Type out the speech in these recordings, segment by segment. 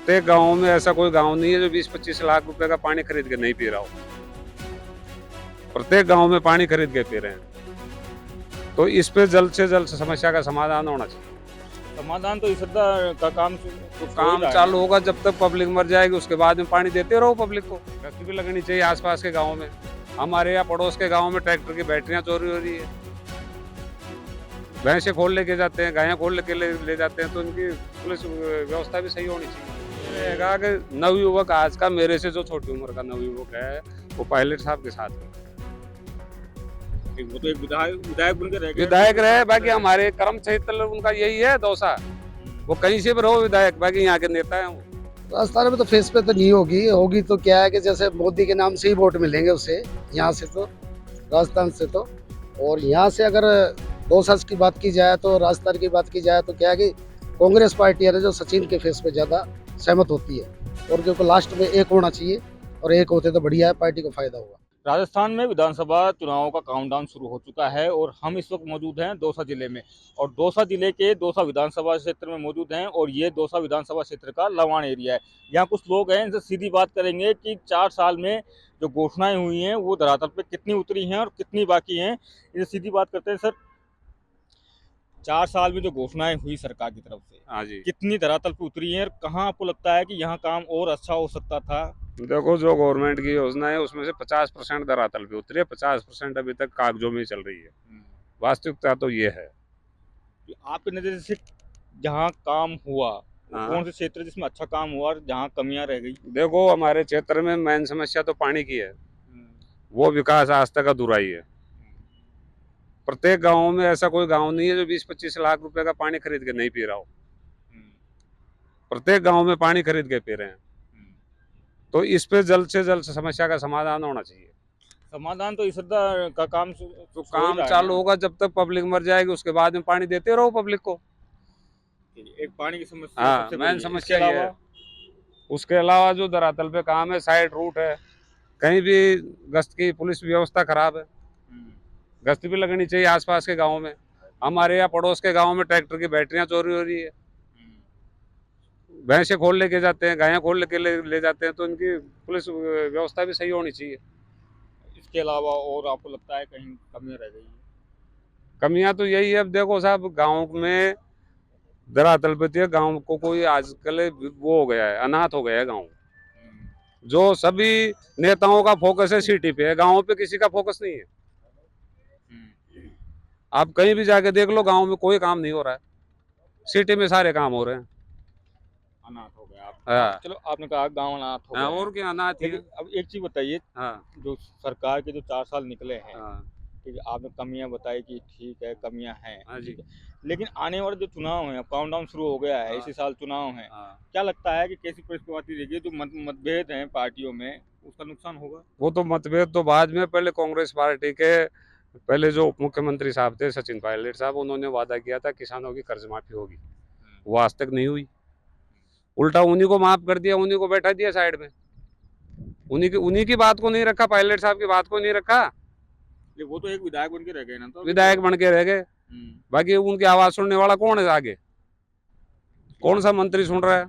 प्रत्येक गांव में ऐसा कोई गांव नहीं है जो 20-25 लाख रुपए का पानी खरीद के नहीं पी रहा हो। प्रत्येक गांव में पानी खरीद के पी रहे हैं। तो इस पे जल्द से जल्द समस्या का समाधान होना चाहिए। समाधान तो इस सप्ताह का काम तो काम चालू होगा जब तक पब्लिक मर जाएगी, उसके बाद में पानी देते रहो पब्लिक को। गश्त भी लगनी चाहिए आसपास के गाँव में। हमारे यहाँ पड़ोस के गाँव में ट्रैक्टर की बैटरियाँ चोरी हो रही है, भैंसे खोल लेके जाते हैं, गायें खोल लेके ले जाते हैं। तो इनकी पुलिस व्यवस्था भी सही होनी चाहिए। ये कहा कि नवयुवक आज का, मेरे से जो छोटी उम्र का नवयुवक है, वो पायलट साहब के साथ है। वो तो एक विधायक बन के रह गए। विधायक रहे, बाकी हमारे कर्म क्षेत्र उनका यही है दौसा। वो कहीं से भी रहो विधायक, बाकी यहाँ के नेता हैं वो। राजस्थान में तो फेस पे तो नहीं होगी तो क्या है कि जैसे मोदी के नाम से ही वोट मिलेंगे उससे, यहाँ से तो, राजस्थान से तो। और यहाँ से अगर दौसा की बात की जाए तो, राजस्थान की बात की जाए तो क्या है कि कांग्रेस पार्टी है जो सचिन के फेस पे ज़्यादा सहमत होती है, और जो लास्ट में एक होना चाहिए, और एक होते तो बढ़िया है, पार्टी को फायदा होगा। राजस्थान में विधानसभा चुनावों का काउंटडाउन शुरू हो चुका है और हम इस वक्त मौजूद हैं दौसा जिले में, और दौसा जिले के दौसा विधानसभा क्षेत्र में मौजूद हैं। और ये दौसा विधानसभा क्षेत्र का लवाण एरिया है। यहाँ कुछ लोग हैं, इनसे सीधी बात करेंगे कि 4 साल में जो घोषणाएं हुई हैं वो धरातल पे कितनी उतरी हैं और कितनी बाकी हैं। इनसे सीधी बात करते हैं। सर, 4 साल में जो घोषणाएं हुई सरकार की तरफ से, हाँ जी। कितनी धरातल पे उतरी हैं और कहाँ आपको लगता है कि यहाँ काम और अच्छा हो सकता था? देखो, जो गवर्नमेंट की योजना है उसमें से 50% धरातल पे उतरी है, 50% अभी तक कागजों में ही चल रही है। वास्तविकता तो ये है। आपके नजर से जहाँ काम हुआ, हाँ। कौन से क्षेत्र जिसमें अच्छा काम हुआ और जहाँ कमियां रह गई? देखो, हमारे क्षेत्र में मेन समस्या तो पानी की है, वो विकास आज तक अधूरा ही है। प्रत्येक गांव में ऐसा कोई गांव नहीं है जो 20-25 लाख रुपए का पानी खरीद के नहीं पी रहा हो। प्रत्येक गांव में पानी खरीद के पी रहे हैं। तो इस पे जल्द से जल्द समस्या का समाधान होना चाहिए। समाधान तो इस सप्ताह का काम तो काम चालू होगा जब तक पब्लिक मर जाएगी, उसके बाद में पानी देते रहो पब्लिक को। एक पानी की समस्या हाँ, सबसे मेन बड़ी है। समस्या इसके ये है। उसके अलावा जो धरातल पे काम है, साइड रूट है, कहीं भी गश्त की पुलिस व्यवस्था खराब है। गश्त भी लगनी चाहिए आसपास के गाँव में। हमारे यहाँ पड़ोस के गाँव में ट्रैक्टर की बैटरियाँ चोरी हो रही है, भैंसे खोल लेके जाते हैं, गायें खोल लेके ले जाते हैं। तो इनकी पुलिस व्यवस्था भी सही होनी चाहिए। इसके अलावा और आपको लगता है कहीं कमियां रह गई? कमियां तो यही है। अब देखो साहब, गांव में धरातल पे है, गांव को कोई आजकल वो हो गया है, अनाथ हो गया है गांव। जो सभी नेताओं का फोकस है सिटी पे है, गाँव पे किसी का फोकस नहीं है। आप कहीं भी जाके देख लो, गाँव में कोई काम नहीं हो रहा है, सिटी में सारे काम हो रहे हैं। अनाथ हो गया आप। हाँ। चलो, आपने कहा गांव अनाथ हो गया। और क्या अनाथ ही है। लेकिन अब एक चीज बताइए, हाँ। जो सरकार के जो 4 साल निकले हैं, हाँ। ठीक है, आपने कमियां बताई कि ठीक है, कमियां हैं, हाँ जी। ठीक है, लेकिन आने वाले जो चुनाव हैं, काउंटडाउन शुरू हो गया है, हाँ। इसी साल चुनाव हैं, हाँ। क्या लगता है कि कैसी परिस्थिति रहेगी? जो मतभेद हैं पार्टियों में, उसका नुकसान होगा? वो तो मतभेद तो बाद में, पहले कांग्रेस पार्टी के पहले जो उप मुख्यमंत्री साहब थे सचिन पायलट साहब, उन्होंने वादा किया था किसानों की कर्ज माफी होगी, वो आज तक नहीं हुई। उल्टा उन्हीं को माफ कर दिया, उन्हीं को बैठा दिया साइड में, उन्हीं की बात को नहीं रखा, पायलट साहब की बात को नहीं रखा। ये वो तो एक विधायक बन के रह गए ना, तो विधायक बन के रह गए, बाकी उनकी आवाज सुनने वाला कौन है आगे? कौन सा मंत्री सुन रहा है?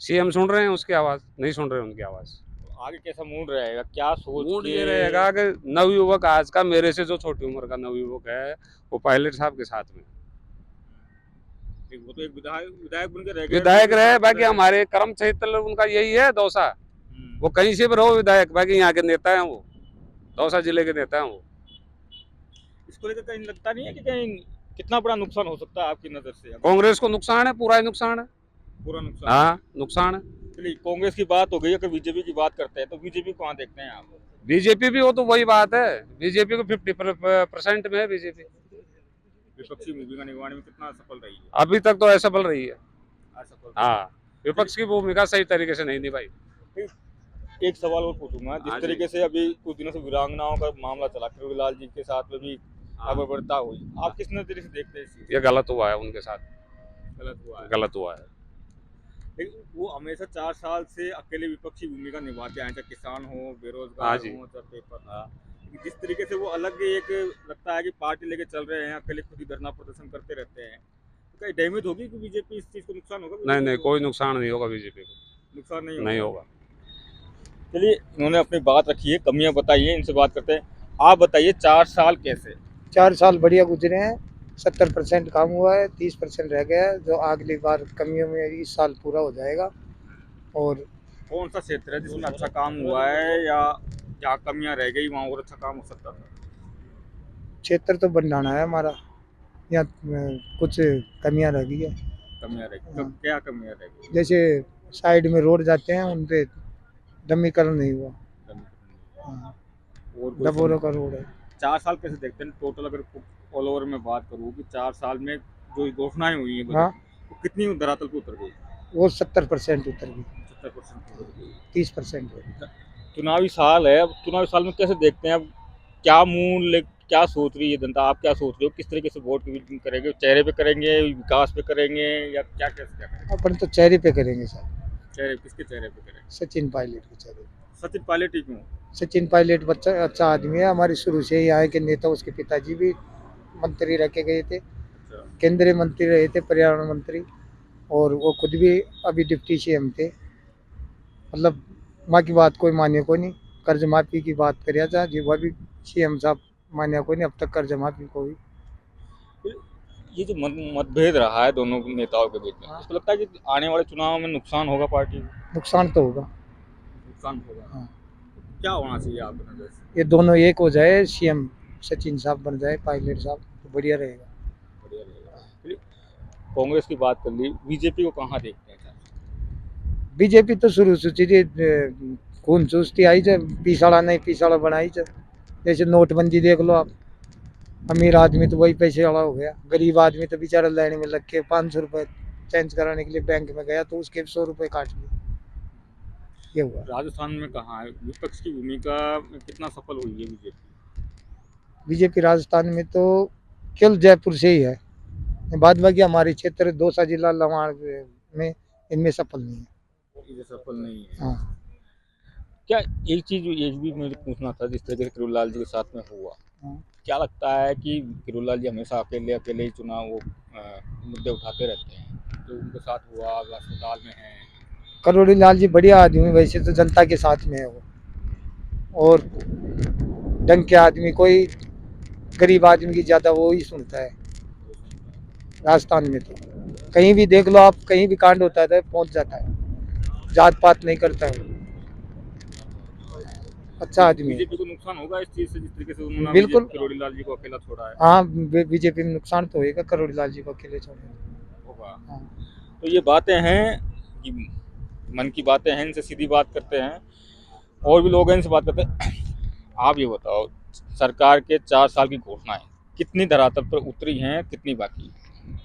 सीएम सुन रहे हैं उसकी आवाज? नहीं सुन रहे उनकी आवाज। आगे कैसा मूड रहेगा, क्या सोच मूड के? ये रहेगा कि नवयुवक आज का, मेरे से जो छोटी उम्र का नवयुवक है, वो पायलट साहब के साथ में। वो तो एक विधायक बन के रह गए। विधायक रहे, बाकी हमारे कर्म क्षेत्र उनका यही है दौसा। वो कहीं से भी रहो विधायक, बाकी यहाँ के नेता हैं वो, दौसा जिले के नेता हैं वो। इसको लेकर कहीं लगता नहीं है कि कहीं कितना बड़ा नुकसान हो सकता है आपकी नजर से? कांग्रेस को नुकसान है, पूरा ही नुकसान है। पूरा नुकसान? हाँ, नुकसान है। चलिए, कांग्रेस की बात हो गई, अगर बीजेपी की बात करते हैं तो बीजेपी को कहाँ देखते हैं आप? बीजेपी भी, वो तो वही बात है, बीजेपी को 50% में है बीजेपी। विपक्षी भूमिका निभाने में कितना सफल रही है? अभी तक तो असफल रही है। असफल। हाँ, विपक्ष की भूमिका सही तरीके से नहीं निभाई। एक सवाल और पूछूंगा, जिस हाँ तरीके से अभी कुछ दिनों से वीरांगनाओं का मामला चला, किरोड़ीलाल जी के साथ में भी अबरबरता हुई, आप किस नजरिए से देखते हैं इस चीज़? ये गलत हुआ है उनके साथ, गलत हुआ है। गलत हुआ है। लेकिन वो हमेशा 4 साल से अकेले विपक्षी भूमिका निभाते हैं, चाहे किसान हो, हाँ बेरोजगार जी। हो, चाहे पेपर। जिस तरीके से वो अलग एक लगता है कि पार्टी लेके चल रहे हैं, अकेले खुद ही धरना प्रदर्शन करते रहते हैं, कहीं डैमेज होगी कि बीजेपी इस चीज को नुकसान होगा? नहीं नहीं, BJP को? कोई नुकसान नहीं होगा बीजेपी को, नुकसान नहीं नहीं होगा। होगा। चलिए, इन्होंने अपनी बात रखी है, कमियां बताई है, इनसे बात करते हैं। आप बताइए 4 साल कैसे? 4 साल बढ़िया गुजरे हैं। 70% काम हुआ है, 30% रह गया है, जो अगली बार कमियों में इस साल पूरा हो जाएगा। और कौन सा क्षेत्र है जिसमें अच्छा काम हुआ है, या जहाँ कमियां रह गई वहाँ और अच्छा काम हो सकता था? क्षेत्र तो बनना है हमारा, यहाँ कुछ कमियां रह गई है। कमियां रह गई, क्या कमियां रह गई? जैसे साइड में रोड जाते हैं उन पे डमीकरण नहीं हुआ। हाँ, और कोई डबोरों का रोड है। 4 साल कैसे देखते हैं टोटल? अगर ऑल ओवर में बात करूँ कि 4 साल में जो घोषणाएं हुई हैं हाँ, बजट, वो कितनी धरातल पे उतर गई? वो 70% उतर गई, 70% उतर गई। 30% चुनावी साल है, अब चुनावी साल में कैसे देखते हैं? अब क्या मूल्य, क्या सोच रही है जनता? आप क्या सोच रहे हो? किस तरीके से वोट करेंगे? चेहरे पे करेंगे, विकास पे करेंगे, या क्या कैसे क्या करेंगे? अपन तो चेहरे पे करेंगे सर। चेहरे, किसके चेहरे पे करेंगे? सचिन पायलट के चेहरे पे। सचिन पायलट ही क्यों? सचिन पायलट बच्चा अच्छा आदमी है, हमारे शुरू से ही यहाँ के नेता। उसके पिताजी भी मंत्री रखे गए थे, अच्छा, केंद्रीय मंत्री रहे थे, पर्यावरण मंत्री। और वो खुद भी अभी डिप्टी सीएम थे। मतलब माँ की बात कोई माने को नहीं। कर्ज माफी की बात करिया था जी, वह भी सीएम साहब मान्या को नहीं अब तक कर्ज माफी को भी। ये जो मतभेद रहा है दोनों नेताओं के बीच में, आपको लगता है कि आने वाले चुनाव में नुकसान होगा पार्टी को? नुकसान तो होगा। नुकसान होगा। हाँ, क्या होना चाहिए आपकी नजर से? ये दोनों एक हो जाए, सीएम सचिन साहब बन जाए, पायलट साहब, तो बढ़िया रहेगा। बढ़िया रहेगा। चलिए, कांग्रेस की बात कर ली, बीजेपी को कहाँ देखते हैं? बीजेपी तो शुरू से जी खून चूसती आई जब पिछड़ा नहीं पिछड़ा बनाई जब। जैसे नोटबंदी देख लो आप, अमीर आदमी तो वही पैसे वाला हो गया, गरीब आदमी तो बेचारा लाइन में लग के 500 रुपये चेंज कराने के लिए बैंक में गया तो उसके 100 रुपये काट लिए। ये हुआ। राजस्थान में कहाँ है विपक्ष की भूमिका में कितना सफल हुई है बीजेपी? बीजेपी राजस्थान में तो केवल जयपुर से ही है, बाद बाकी हमारे क्षेत्र दौसा जिला लवाड़ में इनमें सफल नहीं है। ये सफल नहीं है। हाँ, क्या एक चीज ये भी मुझे पूछना था, जिस तरीके से किरोड़लाल जी के साथ में हुआ, हाँ। क्या लगता है कि किरोड़लाल जी हमेशा अकेले अकेले ही चुनाव मुद्दे उठाते रहते हैं? जो उनके साथ हुआ, अब अस्पताल में है। करोड़ी लाल जी बढ़िया आदमी, वैसे तो जनता के साथ में है वो। और ढंग के आदमी, कोई गरीब आदमी की ज़्यादा वो ही सुनता है। राजस्थान में तो कहीं भी देख लो आप, कहीं भी कांड होता है तो पहुंच जाता है, जात पात नहीं करता है। अच्छा आदमी है। बीजेपी को नुकसान होगा इस चीज से, जिस तरीके से उन्होंने बिल्कुल। किरोड़ीलाल जी को अकेला छोड़ा है? हाँ, बीजेपी में नुकसान तो होएगा, करोड़ी लाल जी को अकेले छोड़ने। होगा। हाँ। तो ये बातें हैं कि मन की बातें हैं, इनसे सीधी बात करते हैं। और भी लोग हैं, इनसे बात करते हैं। आप ये बताओ, सरकार के 4 साल की घोषणाएं कितनी धरातल पर उतरी हैं, कितनी बाकी?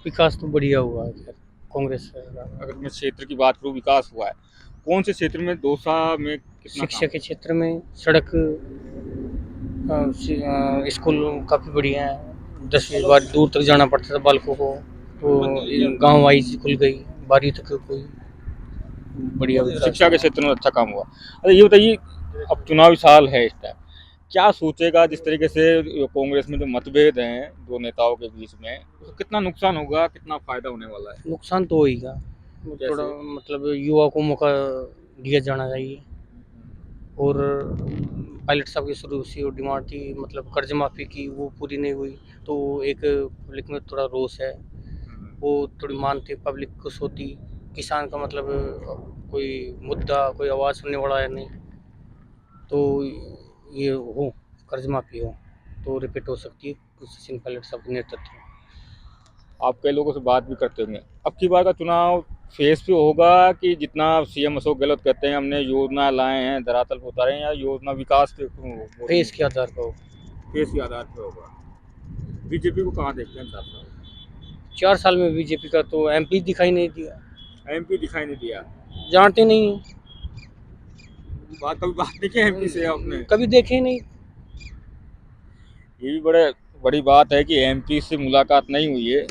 विकास तो बढ़िया हुआ है सर, कांग्रेस का। अगर मैं क्षेत्र की बात करूँ, विकास हुआ है कौन से क्षेत्र में? दौसा में कितना शिक्षा के क्षेत्र में सड़क, स्कूल काफ़ी बढ़िया है। 10 बार दूर तक जाना पड़ता था बालकों को, तो गांव वाइज खुल गई, 12वीं तक कोई बढ़िया विकास। शिक्षा के क्षेत्र में अच्छा काम हुआ। अरे ये बताइए, अब चुनावी साल है इस टाइम, क्या सोचेगा जिस तरीके से कांग्रेस में जो मतभेद हैं दो नेताओं के बीच में, तो कितना नुकसान होगा, कितना फायदा होने वाला है? नुकसान तो होगा, थोड़ा मतलब युवा को मौका दिया जाना चाहिए। और पायलट साहब की शुरू से डिमांड थी, मतलब कर्ज माफ़ी की, वो पूरी नहीं हुई, तो एक पब्लिक में थोड़ा रोष है। वो थोड़ी मानते पब्लिक खुश होती, किसान का मतलब कोई मुद्दा, कोई आवाज़ सुनने वाला है नहीं, तो ये हो कर्ज माफ़ी हो तो रिपीट हो सकती है सचिन पायलट साहब के नेतृत्व में। आप कई लोगों से बात भी करते होंगे, अब की बार का चुनाव फेस पे होगा कि जितना सीएम अशोक गहलोत कहते हैं हमने योजना लाए हैं धरातल पर उतारे हैं, या योजना विकास पे फेस के आधार पर हो। फेस के आधार पे होगा? बीजेपी को कहाँ देखते हैं साहब? 4 साल में बीजेपी का तो एमपी दिखाई नहीं दिया, एमपी दिखाई नहीं दिया। जानते नहीं, कभी बात नहीं की एमपी से आपने? कभी देखे ही नहीं। ये भी बड़ी बात है कि एमपी से मुलाकात नहीं हुई है।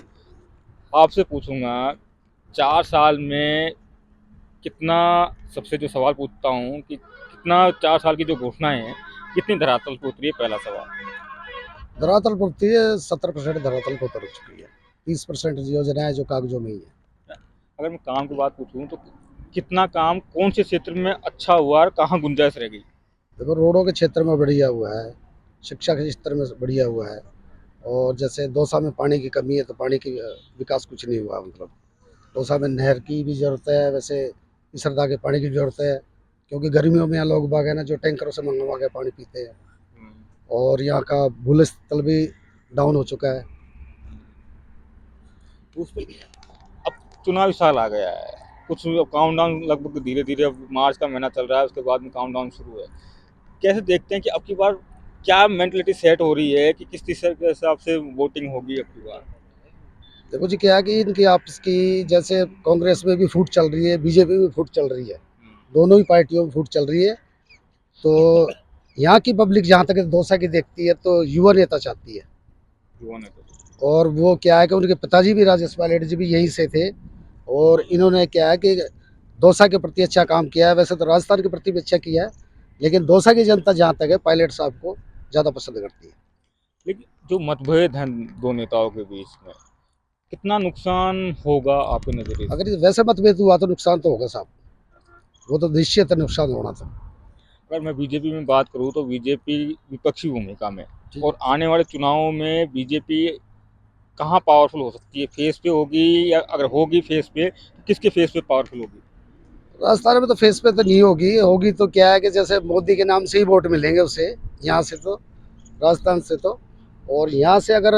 आपसे पूछूंगा, 4 साल में कितना, सबसे जो सवाल पूछता हूँ कि कितना 4 साल की जो घोषणाएं हैं कितनी धरातल पर उतरी है? पहला सवाल। धरातल पर उतरी है, 70% धरातल पर उतर चुकी है। 30% योजना है जो कागजों में ही है। अगर मैं काम की बात पूछूं तो कितना काम कौन से क्षेत्र में अच्छा हुआ और कहाँ गुंजाइश रह गई? देखो रोडों के क्षेत्र में बढ़िया हुआ है, शिक्षा के क्षेत्र में बढ़िया हुआ है, और जैसे दौसा में पानी की कमी है तो पानी की विकास कुछ नहीं हुआ। मतलब दौसा में नहर की भी ज़रूरत है, वैसे इसरदा के पानी की ज़रूरत है, क्योंकि गर्मियों में यहाँ लोग बाग है ना जो टैंकरों से मंगवा के पानी पीते हैं, और यहाँ का भूल स्थल भी डाउन हो चुका है। उस पे अब चुनावी साल आ गया है, कुछ काउंटडाउन लगभग धीरे धीरे, अब मार्च का महीना चल रहा है, उसके बाद में काउंटडाउन शुरू है। कैसे देखते हैं कि अब की बार क्या मेंटलिटी सेट हो रही है कि किस तीसरे के हिसाब से वोटिंग होगी अब की बार? देखो जी क्या है कि इनकी आपस की जैसे कांग्रेस में भी फूट चल रही है, बीजेपी में फूट चल रही है, दोनों ही पार्टियों में फूट चल रही है। तो यहाँ की पब्लिक जहाँ तक दौसा की देखती है तो युवा नेता चाहती है, युवा ने तो और वो क्या है कि उनके पिताजी भी राजेश पायलट जी भी यहीं से थे, और इन्होंने क्या है कि दौसा के प्रति अच्छा काम किया है। वैसे तो राजस्थान के प्रति भी अच्छा किया है, लेकिन दौसा की जनता जहाँ तक है पायलट साहब को ज़्यादा पसंद करती है। लेकिन जो मतभेद हैं दो नेताओं के बीच में, कितना नुकसान होगा आपके नजरिए से? अगर ये वैसे मतभेद हुआ तो नुकसान तो होगा साहब, वो तो निश्चित है नुकसान होना था। अगर मैं बीजेपी में बात करूं तो बीजेपी विपक्षी भूमिका में, और आने वाले चुनावों में बीजेपी कहाँ पावरफुल हो सकती है? फेस पे होगी, या अगर होगी फेस पे तो किसके फेस पे पावरफुल होगी? राजस्थान में तो फेस पे तो नहीं होगी, होगी तो क्या है कि जैसे मोदी के नाम से ही वोट मिलेंगे उसे, यहाँ से तो, राजस्थान से तो। और यहाँ से अगर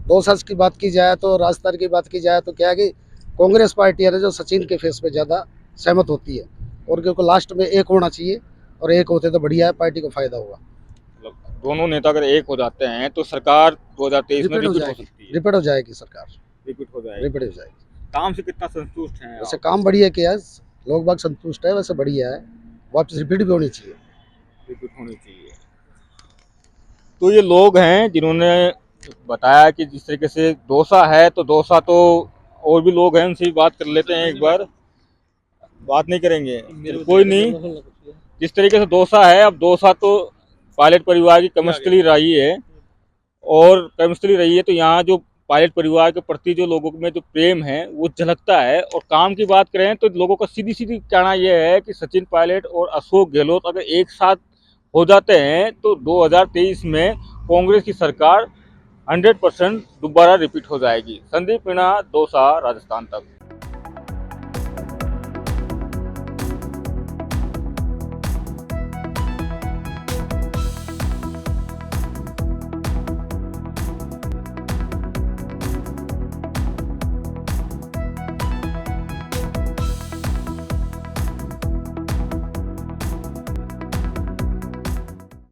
दौसा की बात की जाए तो, राजस्थान की बात की जाए तो क्या है कि कांग्रेस पार्टी है ना जो सचिन के फेस पे ज़्यादा सहमत होती है, और क्योंकि लास्ट में एक होना चाहिए, और एक होते तो बढ़िया है, पार्टी को फायदा होगा। मतलब दोनों नेता अगर एक हो जाते हैं तो सरकार 2023 में रिपीट हो रिपीट हो जाएगी, सकती है। रिपीट हो जाएगी सरकार, रिपीट हो जाएगी। रिपीट हो जाएगी। काम से कितना संतुष्ट हैं वैसे आप? काम बढ़िया किया है, लोग बाग संतुष्ट है, वैसे बढ़िया है, वापस रिपीट भी होनी चाहिए। रिपीट होनी चाहिए। तो ये लोग हैं जिन्होंने बताया कि जिस तरीके से डोसा है, तो डोसा तो और भी लोग हैं, उनसे भी बात कर लेते हैं एक बार। बात नहीं करेंगे? चलो कोई नहीं। जिस तरीके से डोसा है, अब डोसा तो पायलट परिवार की कमर्शियली रही है, और कमर्शियली रही है, तो यहाँ जो पायलट परिवार के प्रति जो लोगों में जो प्रेम है वो झलकता है। और काम की बात करें तो लोगों का सीधी सीधी कहना यह है कि सचिन पायलट और अशोक गहलोत अगर एक साथ हो जाते हैं तो 2023 में कांग्रेस की सरकार 100% दोबारा रिपीट हो जाएगी। संदीप मीणा, दौसा, राजस्थान तक।